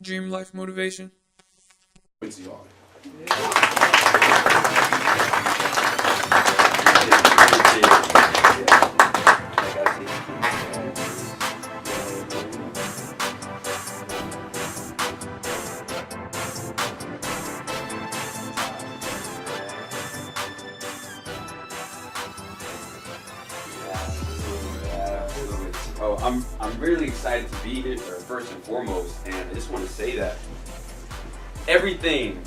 Dream Life Motivation. Quincy Hawley. Oh, I'm really excited to be here first and foremost, and I just want to say that everything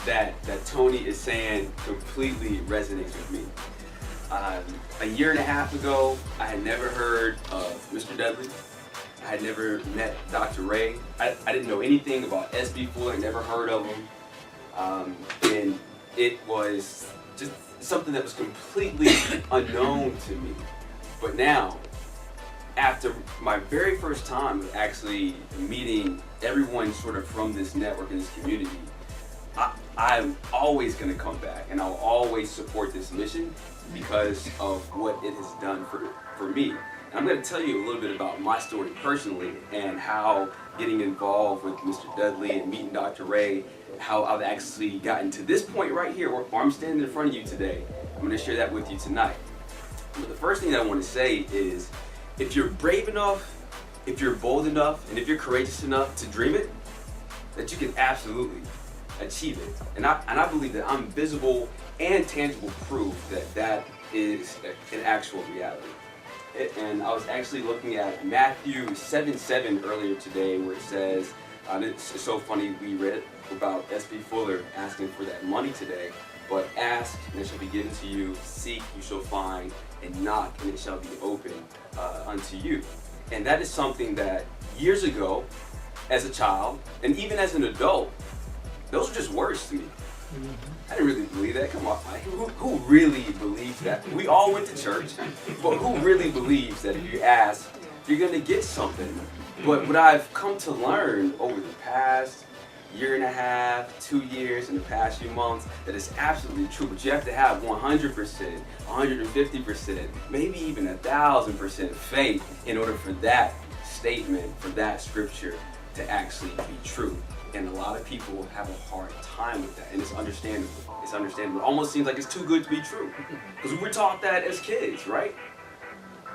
that Tony is saying completely resonates with me. A year and a half ago, I had never heard of Mr. Dudley. I had never met Dr. Ray. I didn't know anything about S.B. Fuller, never heard of him. And it was just something that was completely unknown to me. But now, after my very first time of actually meeting everyone sort of from this network and this community, I'm always going to come back and I'll always support this mission because of what it has done for me. And I'm going to tell you a little bit about my story personally and how getting involved with Mr. Dudley and meeting Dr. Ray, how I've actually gotten to this point right here where I'm standing in front of you today. I'm going to share that with you tonight. But the first thing that I want to say is, if you're brave enough, if you're bold enough, and if you're courageous enough to dream it, that you can absolutely achieve it. And I believe that I'm visible and tangible proof that that is an actual reality. And I was actually looking at Matthew 7:7 earlier today, where it says, it's so funny, we read about S.B. Fuller asking for that money today, but ask and it shall be given to you, seek you shall find, and knock and it shall be open unto you. And that is something that years ago, as a child, and even as an adult, those are just words to me. I didn't really believe that. Come on, who really believes that? We all went to church, but who really believes that if you ask, you're going to get something? But what I've come to learn over the past year and a half, 2 years, in the past few months, that is absolutely true. But you have to have 100%, 150%, maybe even 1,000% faith in order for that statement, for that scripture to actually be true. And a lot of people have a hard time with that, and it's understandable. It's understandable. It almost seems like it's too good to be true, because we were taught that as kids, right?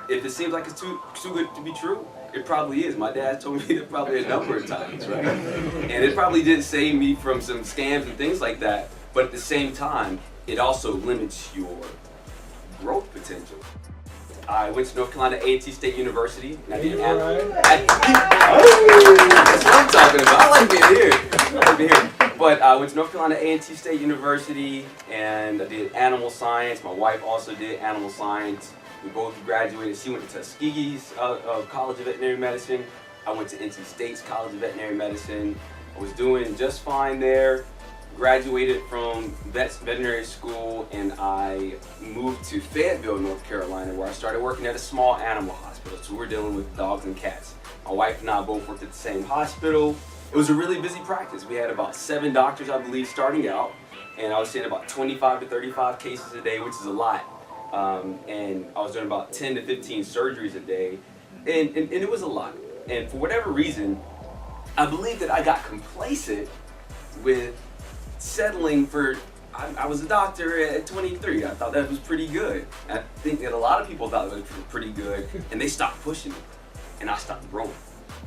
If it seems like it's too good to be true, it probably is. My dad told me that probably a number of times, right? And it probably did save me from some scams and things like that, but at the same time, it also limits your growth potential. I went to North Carolina A&T State University. And I did that's what I'm talking about. I like being here. But I went to North Carolina A&T State University, and I did animal science. My wife also did animal science. We both graduated. She went to Tuskegee's College of Veterinary Medicine. I went to NC State's College of Veterinary Medicine. I was doing just fine there. Graduated from veterinary school, and I moved to Fayetteville, North Carolina, where I started working at a small animal hospital. So we're dealing with dogs and cats. My wife and I both worked at the same hospital. It was a really busy practice. We had about 7 doctors, I believe, starting out, and I was seeing about 25 to 35 cases a day, which is a lot. And I was doing about 10 to 15 surgeries a day, and it was a lot. And for whatever reason, I believe that I got complacent with settling for, I was a doctor at 23. I thought that was pretty good. I think that a lot of people thought it was pretty good, and they stopped pushing me, and I stopped growing.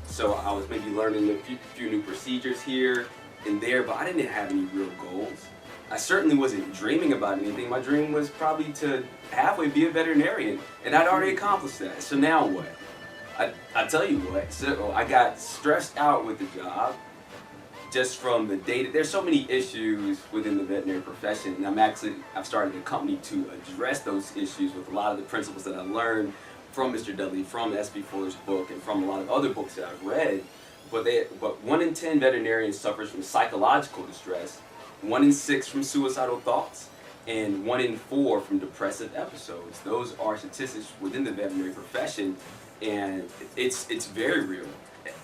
So I was maybe learning a few new procedures here and there, but I didn't have any real goals. I certainly wasn't dreaming about anything. My dream was probably to halfway be a veterinarian, and I'd already accomplished that. So now what? I tell you what, so I got stressed out with the job. Just from the data, there's so many issues within the veterinary profession, and I've started a company to address those issues with a lot of the principles that I learned from Mr. Dudley, from S.B. Fuller's book, and from a lot of other books that I've read. But 1 in 10 veterinarians suffers from psychological distress, 1 in 6 from suicidal thoughts, and 1 in 4 from depressive episodes. Those are statistics within the veterinary profession, and it's very real.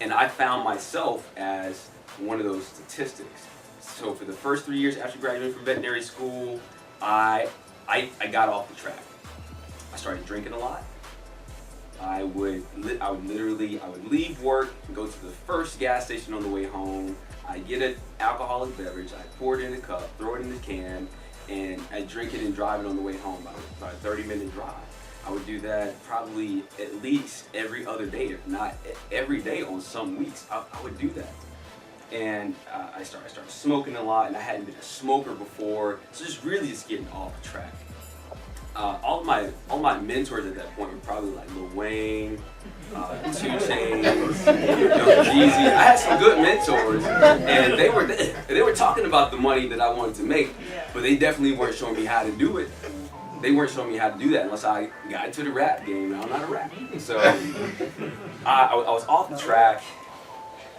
And I found myself as one of those statistics. So for the first 3 years after graduating from veterinary school, I got off the track. I started drinking a lot. I would leave work, go to the first gas station on the way home. I get an alcoholic beverage, I pour it in a cup, throw it in the can, and I drink it and drive it on the way home, about a 30-minute drive. I would do that probably at least every other day, if not every day on some weeks. I would do that. And I started smoking a lot, and I hadn't been a smoker before, so just getting off track. All my mentors at that point were probably like Lil Wayne, 2 Chainz, Jeezy. I had some good mentors, and they were talking about the money that I wanted to make, but they definitely weren't showing me how to do it. They weren't showing me how to do that unless I got into the rap game, and I'm not a rapper. So I was off the track,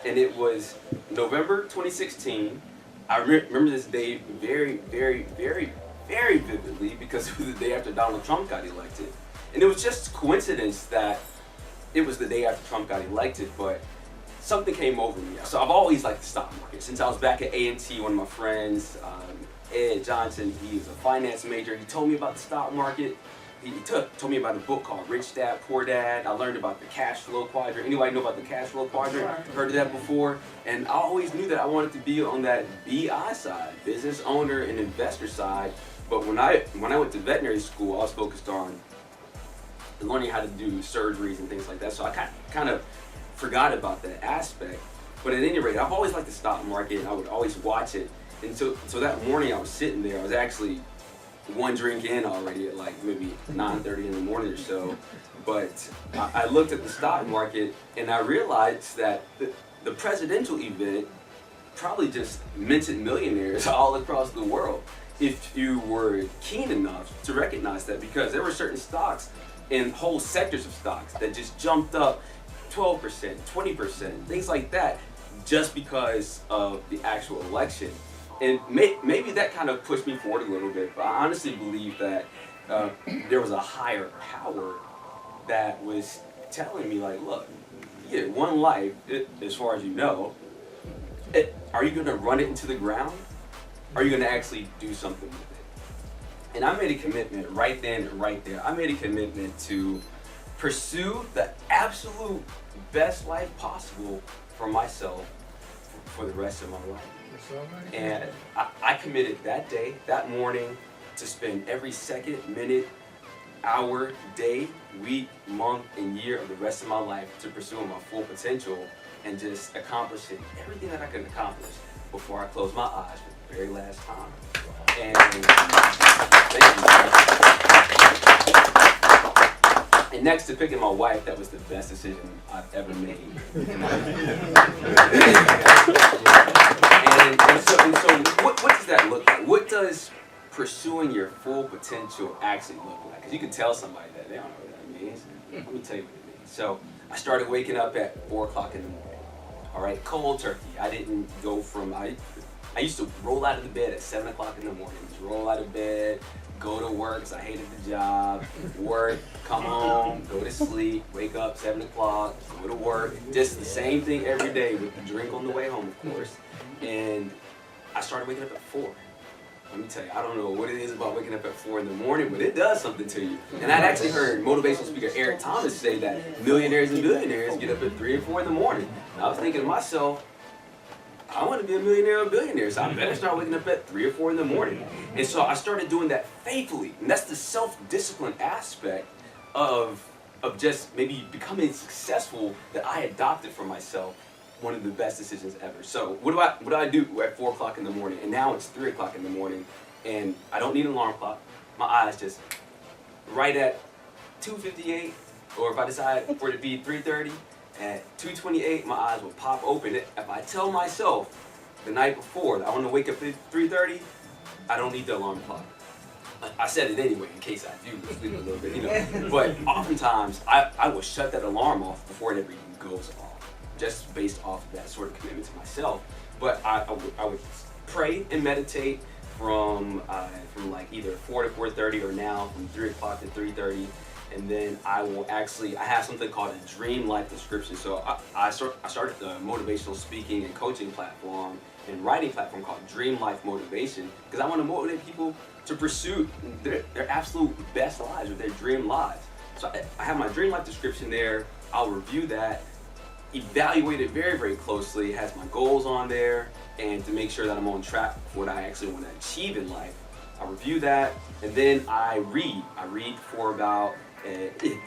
and it was November 2016. I remember this day very, very, very, very vividly because it was the day after Donald Trump got elected. And it was just coincidence that it was the day after Trump got elected, but something came over me. So I've always liked the stock market. Since I was back at A&T, one of my friends, Ed Johnson, he was a finance major. He told me about the stock market. He told me about a book called Rich Dad, Poor Dad. I learned about the cash flow quadrant. Anybody know about the cash flow quadrant? Heard of that before? And I always knew that I wanted to be on that BI side, business owner and investor side. But when I went to veterinary school, I was focused on learning how to do surgeries and things like that. So I kind of forgot about that aspect. But at any rate, I've always liked the stock market, and I would always watch it. And so that morning I was sitting there, I was actually one drink in already at like maybe 9:30 in the morning or so. But I looked at the stock market and I realized that the presidential event probably just minted millionaires all across the world. If you were keen enough to recognize that, because there were certain stocks and whole sectors of stocks that just jumped up 12%, 20%, things like that, just because of the actual election. And maybe that kind of pushed me forward a little bit, but I honestly believe that there was a higher power that was telling me, like, look, you get one life, as far as you know. Are you going to run it into the ground? Or are you going to actually do something with it? And I made a commitment right then and right there. I made a commitment to pursue the absolute best life possible for myself for the rest of my life. And I committed that day, that morning, to spend every second, minute, hour, day, week, month, and year of the rest of my life to pursuing my full potential and just accomplishing everything that I could accomplish before I closed my eyes for the very last time. And thank you. And next to picking my wife, that was the best decision I've ever made. And so what does that look like? What does pursuing your full potential actually look like? Because you can tell somebody that, they don't know what that means. Let me tell you what it means. So I started waking up at 4 o'clock in the morning. All right, cold turkey. I didn't go from, I used to roll out of the bed at 7 o'clock in the morning. Just roll out of bed, go to work because I hated the job, work, come home, go to sleep, wake up 7 o'clock, go to work. Just the same thing every day with the drink on the way home, of course. And I started waking up at 4. Let me tell you, I don't know what it is about waking up at 4 in the morning, but it does something to you. And I'd actually heard motivational speaker Eric Thomas say that millionaires and billionaires get up at 3 or 4 in the morning. And I was thinking to myself, I want to be a millionaire or billionaire, so I better start waking up at 3 or 4 in the morning. And so I started doing that faithfully. And that's the self-discipline aspect of just maybe becoming successful that I adopted for myself. One of the best decisions ever. So what do I do at 4 o'clock in the morning? And now it's 3 o'clock in the morning, and I don't need an alarm clock. My eyes just right at 2:58, or if I decide for it to be 3:30, at 2:28, my eyes will pop open. If I tell myself the night before that I want to wake up at 3:30, I don't need the alarm clock. I said it anyway in case I do sleep a little bit, you know. But oftentimes I will shut that alarm off before it ever even goes off, just based off of that sort of commitment to myself. But I would pray and meditate from like either 4 to 4:30 or now from 3 o'clock to 3:30. And then I have something called a dream life description. So I started the motivational speaking and coaching platform and writing platform called Dream Life Motivation, because I want to motivate people to pursue their absolute best lives or their dream lives. So I have my dream life description there. I'll review that, evaluate it very, very closely. It has my goals on there, and to make sure that I'm on track for what I actually want to achieve in life. I review that, and then I read. I read for about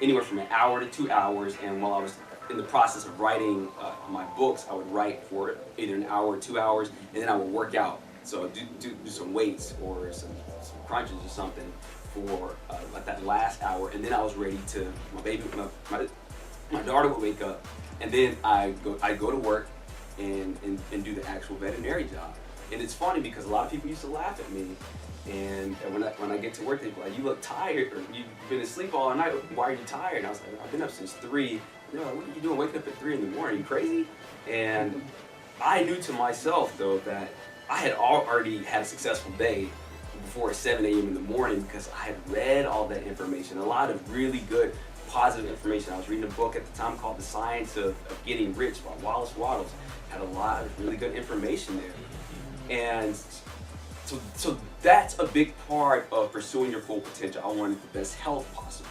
anywhere from an hour to 2 hours, and while I was in the process of writing my books, I would write for either an hour or 2 hours, and then I would work out. So do some weights or some crunches or something for like that last hour, and then I was ready to, my daughter would wake up, and then I'd go to work and do the actual veterinary job. And it's funny because a lot of people used to laugh at me, and when I get to work, they'd be like, "You look tired, or you've been asleep all night. Why are you tired?" And I was like, "I've been up since 3. And they're like, "What are you doing waking up at 3 in the morning? Are you crazy?" And I knew to myself though that I had already had a successful day before 7 a.m. in the morning because I had read all that information, a lot of really good positive information. I was reading a book at the time called The Science of Getting Rich by Wallace Wattles. Had a lot of really good information there. And so that's a big part of pursuing your full potential. I wanted the best health possible.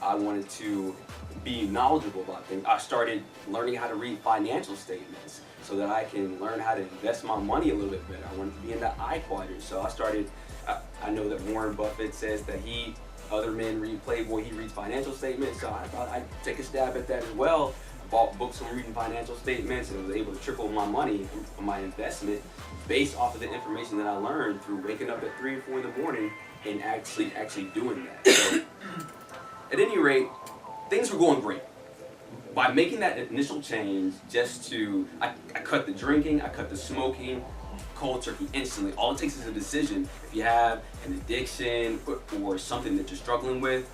I wanted to be knowledgeable about things. I started learning how to read financial statements so that I can learn how to invest my money a little bit better. I wanted to be in that I quadrant. So I know that Warren Buffett says that other men read Playboy, he reads financial statements, so I thought I'd take a stab at that as well. I bought books on reading financial statements and was able to triple my money from my investment based off of the information that I learned through waking up at 3 or 4 in the morning and actually doing that. So, at any rate, things were going great. By making that initial change, I cut the drinking, I cut the smoking, cold turkey instantly. All it takes is a decision. If you have an addiction or something that you're struggling with,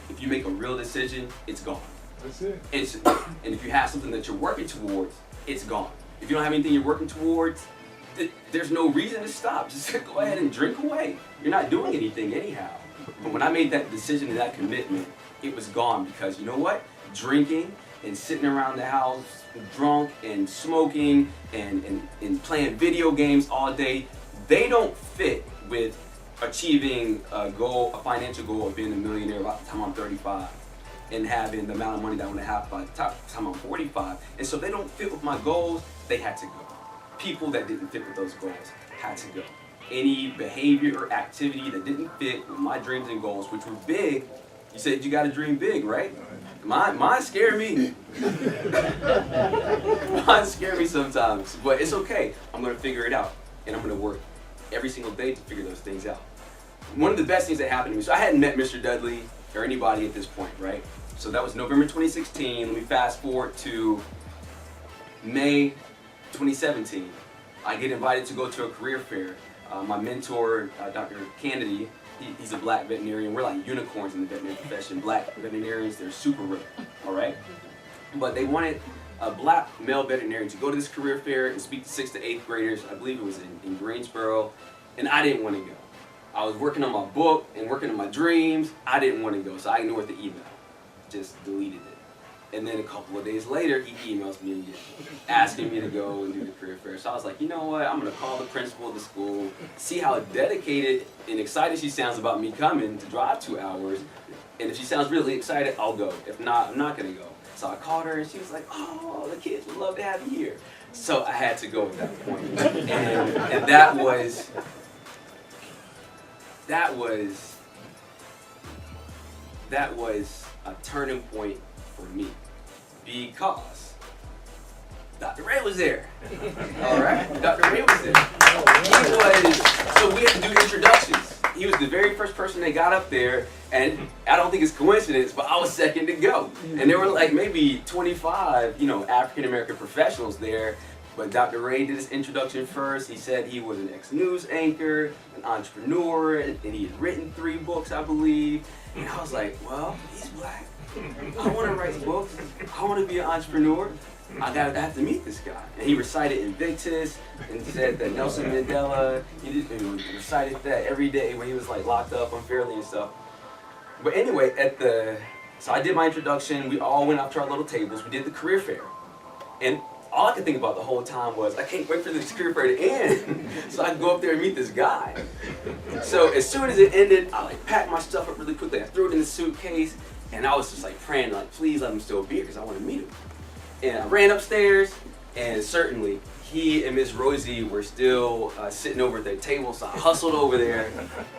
if you make a real decision, it's gone. That's it. Instantly. And if you have something that you're working towards, it's gone. If you don't have anything you're working towards, there's no reason to stop. Just go ahead and drink away. You're not doing anything anyhow. But when I made that decision and that commitment, it was gone because you know what? Drinking and sitting around the house drunk and smoking and playing video games all day, they don't fit with achieving a financial goal of being a millionaire by the time I'm 35 and having the amount of money that I want to have by the time I'm 45. And so they don't fit with my goals, they had to go. People that didn't fit with those goals had to go. Any behavior or activity that didn't fit with my dreams and goals, which were big, you said you got to dream big, right? Mine scare me. Mine scare me sometimes, but it's okay. I'm going to figure it out, and I'm going to work every single day to figure those things out. One of the best things that happened to me, so I hadn't met Mr. Dudley or anybody at this point, right? So that was November 2016. Let me fast forward to May 2017. I get invited to go to a career fair. My mentor, Dr. Kennedy, he's a black veterinarian. We're like unicorns in the veterinary profession. Black veterinarians, they're super rare, all right? But they wanted a black male veterinarian to go to this career fair and speak to 6th to 8th graders. I believe it was in Greensboro, and I didn't want to go. I was working on my book and working on my dreams. I didn't want to go, so I ignored the email, just deleted it. And then a couple of days later, he emails me again, asking me to go and do the career fair. So I was like, you know what, I'm going to call the principal of the school, see how dedicated and excited she sounds about me coming to drive 2 hours. And if she sounds really excited, I'll go. If not, I'm not going to go. So I called her, and she was like, oh, the kids would love to have you here. So I had to go at that point. And that was a turning point for me, because Dr. Ray was there. All right, Dr. Ray was there. So we had to do introductions. He was the very first person that got up there, and I don't think it's coincidence, but I was second to go. And there were like maybe 25, African American professionals there. But Dr. Ray did his introduction first. He said he was an ex-news anchor, an entrepreneur, and he had written 3 books, I believe. And I was like, well, he's black. I want to write books. I want to be an entrepreneur. I have to meet this guy. And he recited Invictus and said that Nelson Mandela, he recited that every day when he was like locked up unfairly and stuff. But anyway, so I did my introduction. We all went up to our little tables. We did the career fair. And all I could think about the whole time was, I can't wait for this career fair to end so I can go up there and meet this guy. So as soon as it ended, I packed my stuff up really quickly. I threw it in the suitcase, And I was just like praying, like, please let him still be here because I want to meet him. And I ran upstairs, and certainly he and Miss Rosie were still sitting over at their table, so I hustled over there,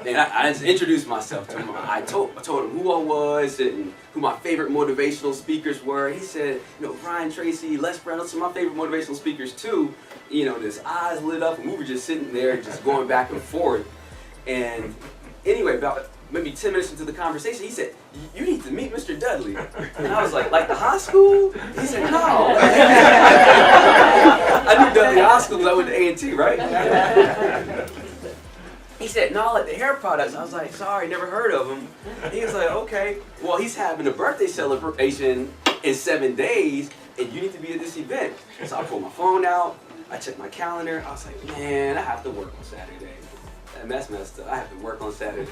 and I just introduced myself to him. I told him who I was and who my favorite motivational speakers were. He said, Brian, Tracy, Les Brown, those are my favorite motivational speakers too. His eyes lit up, and we were just sitting there just going back and forth. And anyway, about maybe 10 minutes into the conversation, he said, you need to meet Mr. Dudley. And I was like the high school? He said, no. I knew Dudley High School because I went to A&T, right? He said, no, like the hair products. I was like, sorry, never heard of him. He was like, okay. Well, he's having a birthday celebration in 7 days, and you need to be at this event. So I pulled my phone out. I checked my calendar. I was like, man, I have to work on Saturday. And that's messed up. I have to work on Saturday.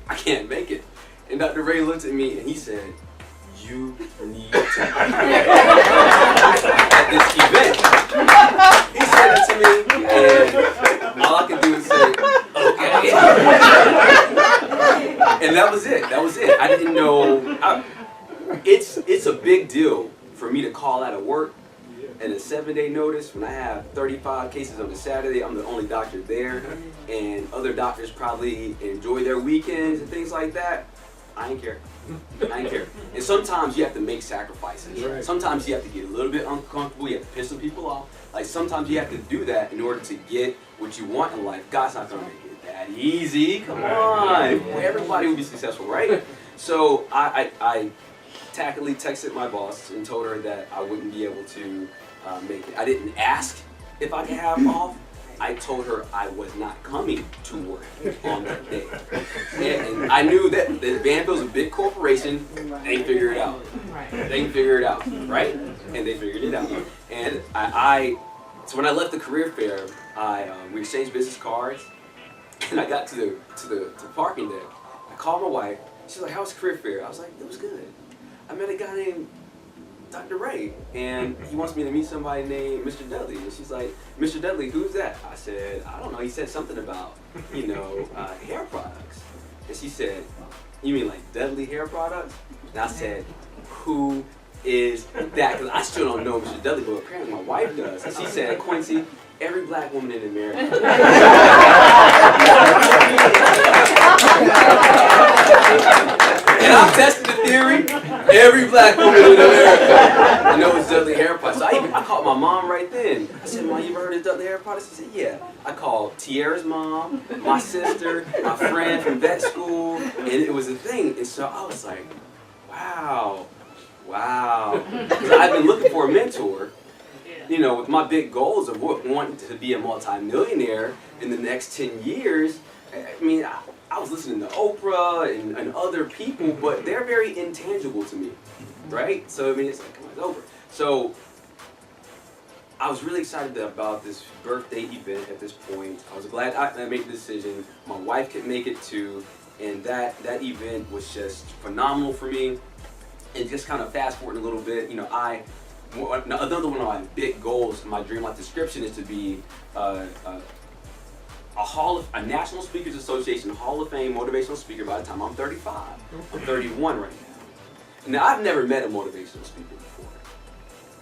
I can't make it. And Dr. Ray looked at me and he said, you need to be at this event. He said it to me, and all I could do was say, okay. And that was it. That was it. I didn't know. It's a big deal for me to call out of work. And a 7-day notice, when I have 35 cases on a Saturday, I'm the only doctor there, and other doctors probably enjoy their weekends and things like that. I ain't care. I ain't care. And sometimes you have to make sacrifices. Right. Sometimes you have to get a little bit uncomfortable. You have to piss some people off. Like sometimes you have to do that in order to get what you want in life. God's not going to make it that easy. Come on. Everybody will be successful, right? So I tactfully texted my boss and told her that I wouldn't be able to make it. I didn't ask if I could have off. I told her I was not coming to work on that day. And I knew that the Vanville's a big corporation. They figure it out. They can figure it out, right? And they figured it out. And so when I left the career fair, we exchanged business cards, and I got to the parking deck. I called my wife. She's like, "How was the career fair?" I was like, "It was good. I met a guy named Dr. Ray, and he wants me to meet somebody named Mr. Dudley." And she's like, "Mr. Dudley, who's that?" I said, "I don't know. He said something about, hair products." And she said, "You mean like Dudley hair products?" And I said, "Who is that?" Because I still don't know Mr. Dudley, but apparently my wife does. And she said, "Quincy, every black woman in America." And I've tested the theory. Every black woman in America knows Dudley hair products. So I called my mom right then. I said, "Mom, you ever heard of Dudley hair products?" She said, "Yeah." I called Tierra's mom, my sister, my friend from vet school, and it was a thing. And so I was like, wow. Because I've been looking for a mentor, with my big goals of wanting to be a multi-millionaire in the next 10 years. I mean, I was listening to Oprah and other people, but they're very intangible to me, right? So, I mean, it's like, come on, it's over. So, I was really excited about this birthday event at this point. I was glad I made the decision. My wife could make it too, and that event was just phenomenal for me. And just kind of fast forward a little bit, another one of my big goals, my dream life description is to be a National Speakers Association Hall of Fame motivational speaker by the time I'm 35. I'm 31 right now. Now, I've never met a motivational speaker before,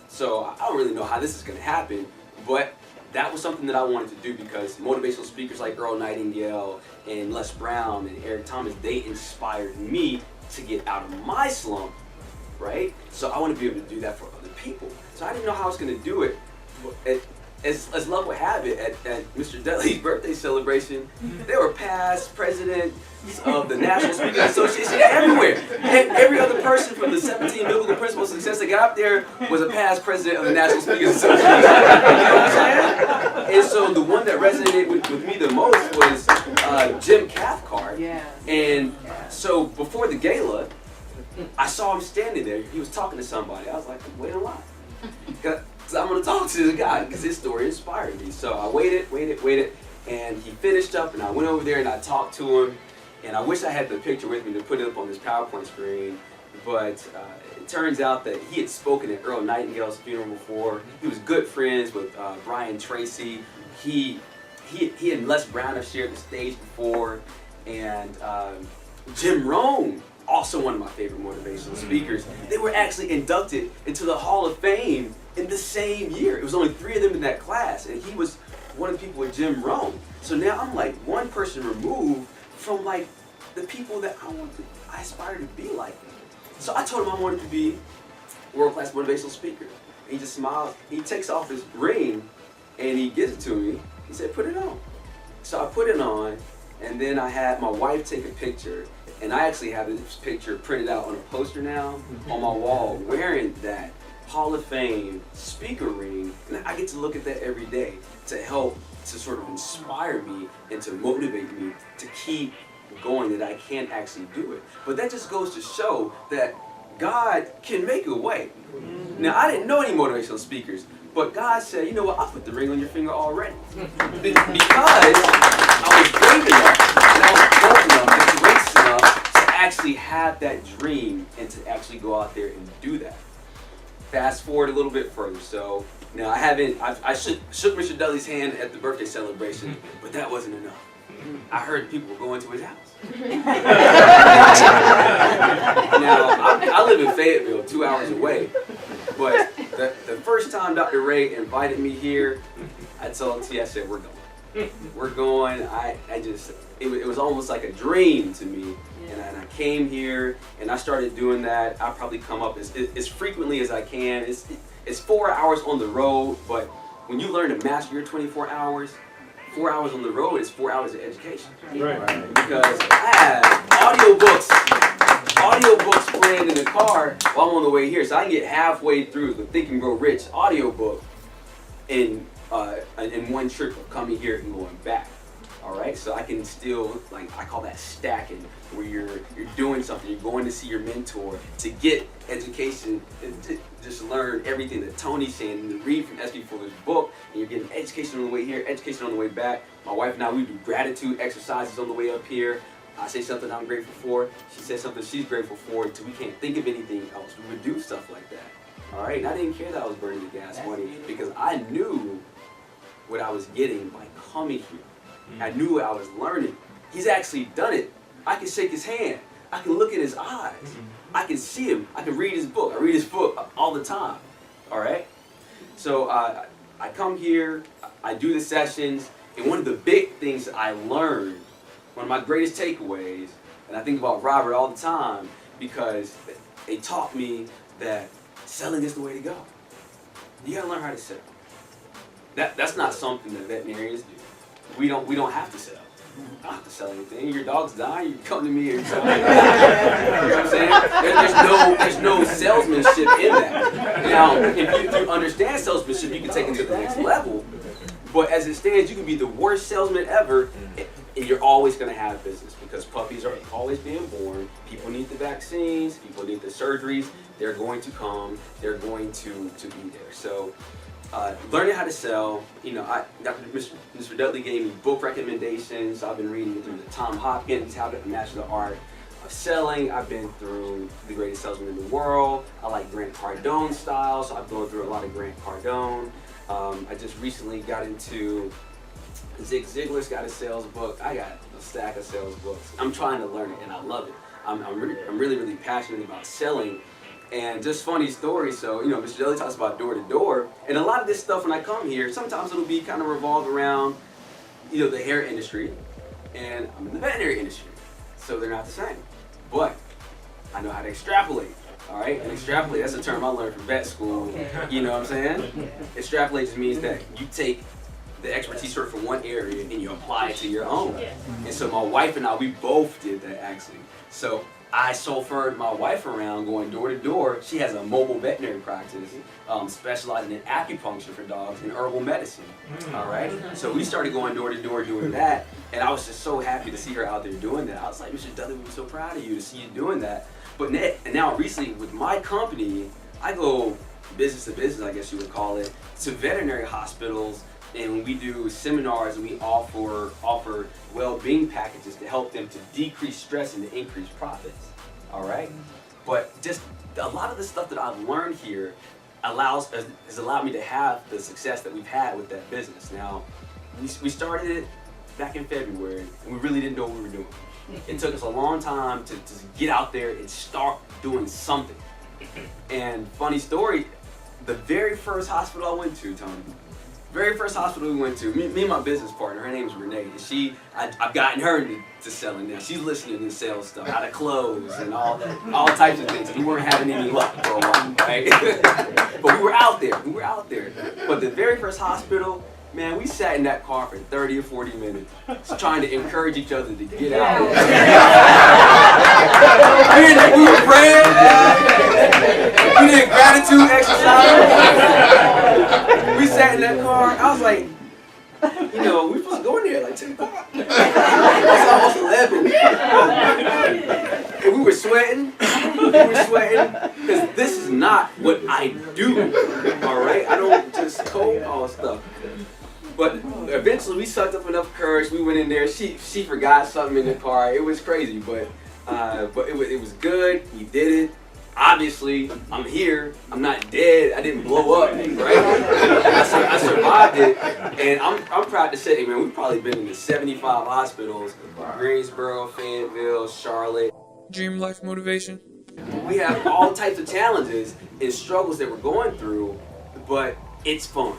so I don't really know how this is going to happen, but that was something that I wanted to do because motivational speakers like Earl Nightingale and Les Brown and Eric Thomas, they inspired me to get out of my slump, right? So I want to be able to do that for other people. So I didn't know how I was going to do it. As luck would have it, at Mr. Dudley's birthday celebration, there were past presidents of the National Speakers Association everywhere. And every other person from the 17 biblical principles of success that got up there was a past president of the National Speakers Association. You know what I'm saying? And so the one that resonated with me the most was Jim Cathcart. Yeah. And so before the gala, I saw him standing there. He was talking to somebody. I was like, wait a lot. Because I'm going to talk to this guy because his story inspired me. So I waited, and he finished up, and I went over there and I talked to him. And I wish I had the picture with me to put it up on this PowerPoint screen, but it turns out that he had spoken at Earl Nightingale's funeral before. He was good friends with Brian Tracy. He and Les Brown have shared the stage before, and Jim Rohn also one of my favorite motivational speakers. They were actually inducted into the Hall of Fame in the same year. It was only 3 of them in that class, and he was one of the people with Jim Rohn. So now I'm like one person removed from like the people that I aspire to be like. So I told him I wanted to be a world-class motivational speaker. He just smiles. He takes off his ring and he gives it to me. He said, put it on. So I put it on, and then I had my wife take a picture, and I actually have this picture printed out on a poster now on my wall wearing that Hall of Fame speaker ring, and I get to look at that every day to help to sort of inspire me and to motivate me to keep going, that I can actually do it. But that just goes to show that God can make a way. Now, I didn't know any motivational speakers, but God said, you know what, I'll put the ring on your finger already. Because I was brave enough, and I was bold enough and courageous enough to actually have that dream and to actually go out there and do that. Fast forward a little bit further. So now I shook Mr. Dudley's hand at the birthday celebration, but that wasn't enough. I heard people were going to his house. Now, I live in Fayetteville, 2 hours away, but the first time Dr. Ray invited me here, I told T, I said, we're going. We're going. It was almost like a dream to me. And I came here and I started doing that. I probably come up as frequently as I can. It's 4 hours on the road, but when you learn to master your 24 hours, 4 hours on the road is 4 hours of education. Right. Because I have audiobooks playing in the car while I'm on the way here. So I can get halfway through the Think and Grow Rich audiobook in one trip of coming here and going back. All right, so I can still, like, I call that stacking, where you're doing something, you're going to see your mentor to get education, and to just learn everything that Tony's saying, and to read from S.B. Fuller's book, and you're getting education on the way here, education on the way back. My wife and I, we do gratitude exercises on the way up here. I say something I'm grateful for, she says something she's grateful for, until we can't think of anything else. We would do stuff like that. All right, and I didn't care that I was burning the gas money, because I knew what I was getting by coming here. I knew what I was learning. He's actually done it. I can shake his hand. I can look in his eyes. I can see him. I can read his book. I read his book all the time. All right? So I come here. I do the sessions. And one of the big things that I learned, one of my greatest takeaways, and I think about Robert all the time, because they taught me that selling is the way to go. You got to learn how to sell. That's not something that veterinarians do. We don't have to sell. I don't have to sell anything. Your dog's dying, you come to me and sell. You know what I'm saying? There's no salesmanship in that. Now, if you understand salesmanship, you can take it to the next level. But as it stands, you can be the worst salesman ever, and you're always going to have business, because puppies are always being born. People need the vaccines. People need the surgeries. They're going to come. They're going to be there. So. Learning how to sell, Mr. Dudley gave me book recommendations. I've been reading through the Tom Hopkins, How to Master the Art of Selling. I've been through The Greatest Salesman in the World. I like Grant Cardone's style, so I've gone through a lot of Grant Cardone. I just recently got into Zig Ziglar's got a sales book. I got a stack of sales books. I'm trying to learn it, and I love it. I'm really passionate about selling. And just funny story, so, Mr. Dudley talks about door to door, and a lot of this stuff when I come here, sometimes it'll be kind of revolved around, the hair industry, and I'm in the veterinary industry, so they're not the same. But I know how to extrapolate, all right? And extrapolate, that's a term I learned from vet school, you know what I'm saying? Extrapolate just means that you take the expertise sort of from one area and you apply it to your own. And so my wife and I, we both did that actually. So I chauffeured my wife around going door to door. She has a mobile veterinary practice specializing in acupuncture for dogs and herbal medicine. All right? So we started going door to door doing that, and I was just so happy to see her out there doing that. I was like, Mr. Dudley, we're so proud of you to see you doing that. But now recently with my company, I go business to business, I guess you would call it, to veterinary hospitals, and we do seminars and we offer well-being packages to help them to decrease stress and to increase profits. All right? But just a lot of the stuff that I've learned here has allowed me to have the success that we've had with that business. Now, we started it back in February, and we really didn't know what we were doing. It took us a long time to get out there and start doing something. And funny story, the very first hospital I went to, Tony, very first hospital we went to, me and my business partner, her name is Renee, and I've gotten her to selling now. She's listening to sales stuff, how to close and all types of things. We weren't having any luck for a while, right? But we were out there. But the very first hospital, man, we sat in that car for 30 or 40 minutes trying to encourage each other to get out. We were praying. We did gratitude exercise. We sat in that car. I was like, you know, we supposed to go in there like 10 o'clock. It's almost 11. And we were sweating. Because this is not what I do. All right? I don't just cold call stuff. But eventually we sucked up enough courage. We went in there. She forgot something in the car. It was crazy, but it was good. We did it. Obviously, I'm here. I'm not dead. I didn't blow up, right? I survived it, and I'm proud to say, man, we've probably been in the 75 hospitals: Greensboro, Fayetteville, Charlotte. Dream life motivation. We have all types of challenges and struggles that we're going through, but it's fun.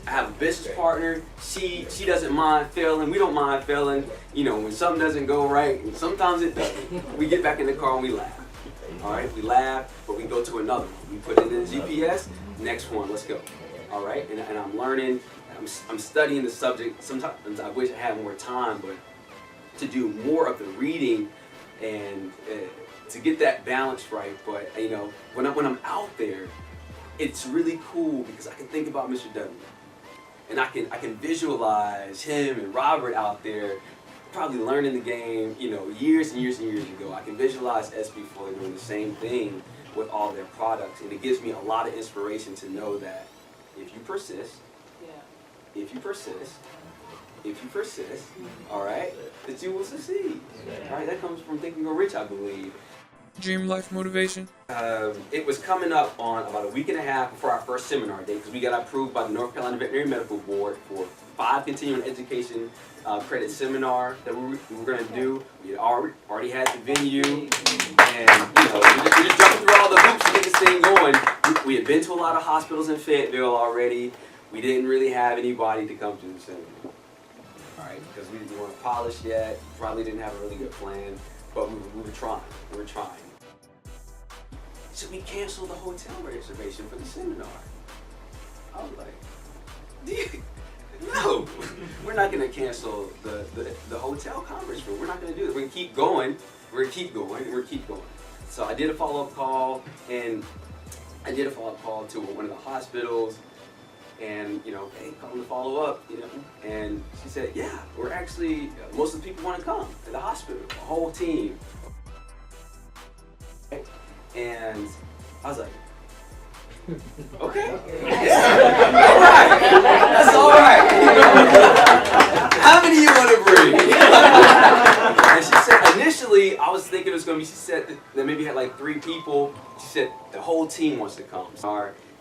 I have a business partner. She doesn't mind failing. We don't mind failing. You know, when something doesn't go right, and sometimes it doesn't, we get back in the car and we laugh. All right, we laugh, but we go to another one. We put it in the GPS. Next one, let's go. All right, and I'm learning. I'm studying the subject. Sometimes I wish I had more time, but to do more of the reading and to get that balance right. But you know, when I'm out there, it's really cool because I can think about Mr. Dudley. And I can visualize him and Robert out there probably learning the game, you know, years and years and years ago. I can visualize SB Fuller doing the same thing with all their products. And it gives me a lot of inspiration to know that if you persist, all right, that you will succeed. All right, that comes from Think and Grow Rich, I believe. Dream life motivation. It was coming up on about a week and a half before our first seminar day because we got approved by the North Carolina Veterinary Medical Board for 5 continuing education credit seminar that we were going to do. We had already had the venue, and you know, we just jumping through all the hoops to get this thing going. We had been to a lot of hospitals in Fayetteville already. We didn't really have anybody to come to the seminar. All right, because we weren't polished yet. Probably didn't have a really good plan, but we were trying. So we canceled the hotel reservation for the seminar. I was like, no, we're not going to cancel the hotel conference room. We're not going to do it. We're going to keep going. So I did a follow-up call, and to one of the hospitals, and you know, hey, call them to follow up, you know, and she said, yeah, we're actually, most of the people want to come to the hospital, the whole team. And I was like, okay, all right, that's all right. How many you want to bring? And she said, initially, I was thinking it was going to be, she said that maybe had like 3 people. She said the whole team wants to come.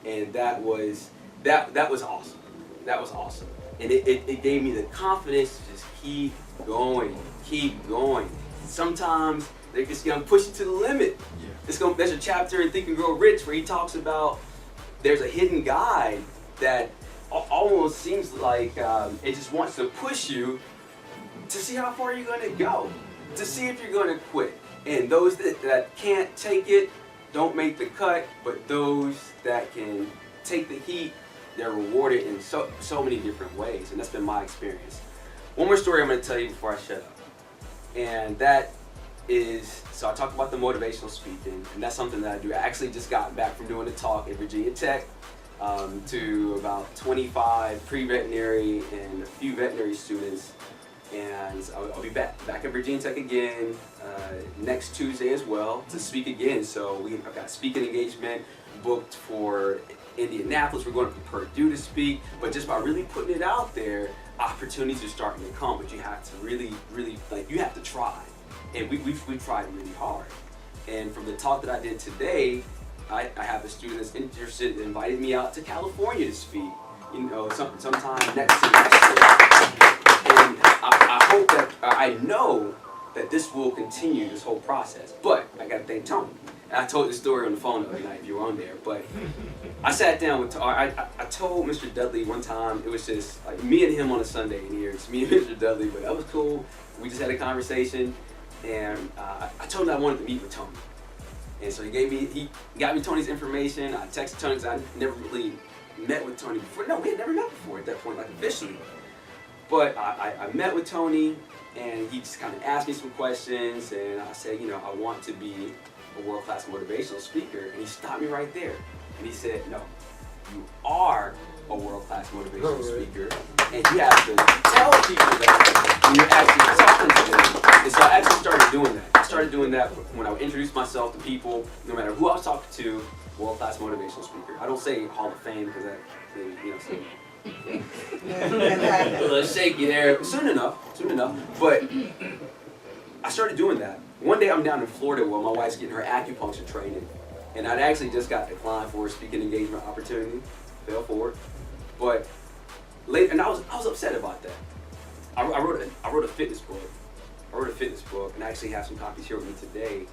And that was awesome. That was awesome. And it gave me the confidence to just keep going. Sometimes they're just going to push you to the limit. There's a chapter in Think and Grow Rich where he talks about there's a hidden guide that almost seems like it just wants to push you to see how far you're going to go, to see if you're going to quit. And those that can't take it don't make the cut, but those that can take the heat, they're rewarded in so many different ways. And that's been my experience. One more story I'm going to tell you before I shut up. And that is, so I talked about the motivational speaking, and that's something that I do. I actually just got back from doing a talk at Virginia Tech to about 25 pre-veterinary and a few veterinary students, and I'll be back at Virginia Tech again next Tuesday as well to speak again. So I've got speaking engagement booked for Indianapolis. We're going to Purdue to speak, but just by really putting it out there, opportunities are starting to come, but you have to really, you have to try. And we've tried really hard. And from the talk that I did today, I have a student that's interested in inviting me out to California to speak, you know, sometime next semester. And I know that this will continue this whole process, but I got to thank Tony. And I told this story on the phone the other night if you were on there, but I sat down with, I told Mr. Dudley one time, it was just like me and him on a Sunday in here. It's me and Mr. Dudley, but that was cool. We just had a conversation, and I told him I wanted to meet with Tony. And so he got me Tony's information. I texted Tony because I never really met with Tony before. No, we had never met before at that point, like officially. But I met with Tony, and he just kind of asked me some questions, and I said, you know, I want to be a world-class motivational speaker. And he stopped me right there, and he said, no, you are a world-class motivational speaker, and you have to tell people that when you're actually talking to them. And so I actually started doing that. I started doing that when I would introduce myself to people, no matter who I was talking to, world-class motivational speaker. I don't say Hall of Fame because that, you know, so, a little shaky there. Soon enough. But I started doing that. One day I'm down in Florida where my wife's getting her acupuncture training, and I'd actually just got declined for a speaking engagement opportunity. Fell for it. But later, and I was upset about that. I wrote a fitness book. And I actually have some copies here with me today.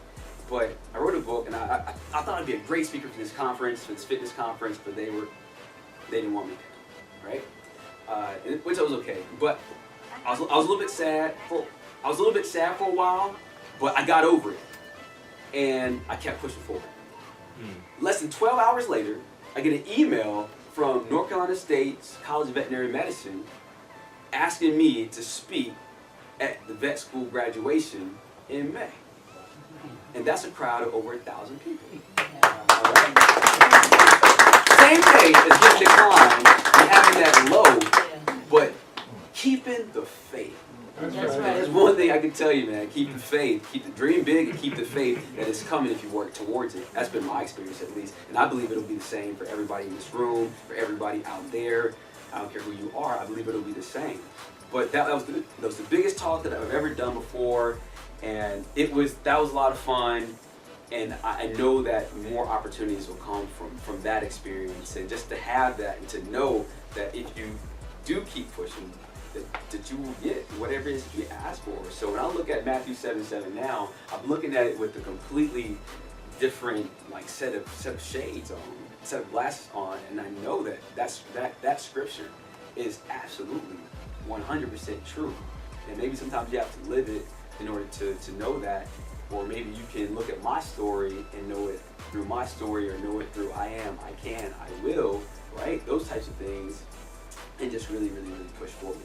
But I wrote a book, and I thought I'd be a great speaker for this conference, for this fitness conference, but they didn't want me, right? Which was okay. But I was a little bit sad for a while, but I got over it, and I kept pushing forward. Less than 12 hours later, I get an email from North Carolina State's College of Veterinary Medicine asking me to speak at the vet school graduation in May. And that's a crowd of over 1,000 people. All right? Same day as getting declined and having that low, but keeping the faith. That's right. There's one thing I can tell you, man. Keep the faith. Keep the dream big and keep the faith that it's coming if you work towards it. That's been my experience at least. And I believe it'll be the same for everybody in this room, for everybody out there. I don't care who you are. I believe it'll be the same. But that was the biggest talk that I've ever done before. And that was a lot of fun. And I know that more opportunities will come from that experience. And just to have that and to know that if you do keep pushing, that you will get whatever it is you ask for. So when I look at Matthew 7:7 now, I'm looking at it with a completely different set of shades on, set of glasses on, and I know that scripture is absolutely 100% true. And maybe sometimes you have to live it in order to know that, or maybe you can look at my story and know it through my story, or know it through I am, I can, I will, right? Those types of things. And just really, really, really push forward.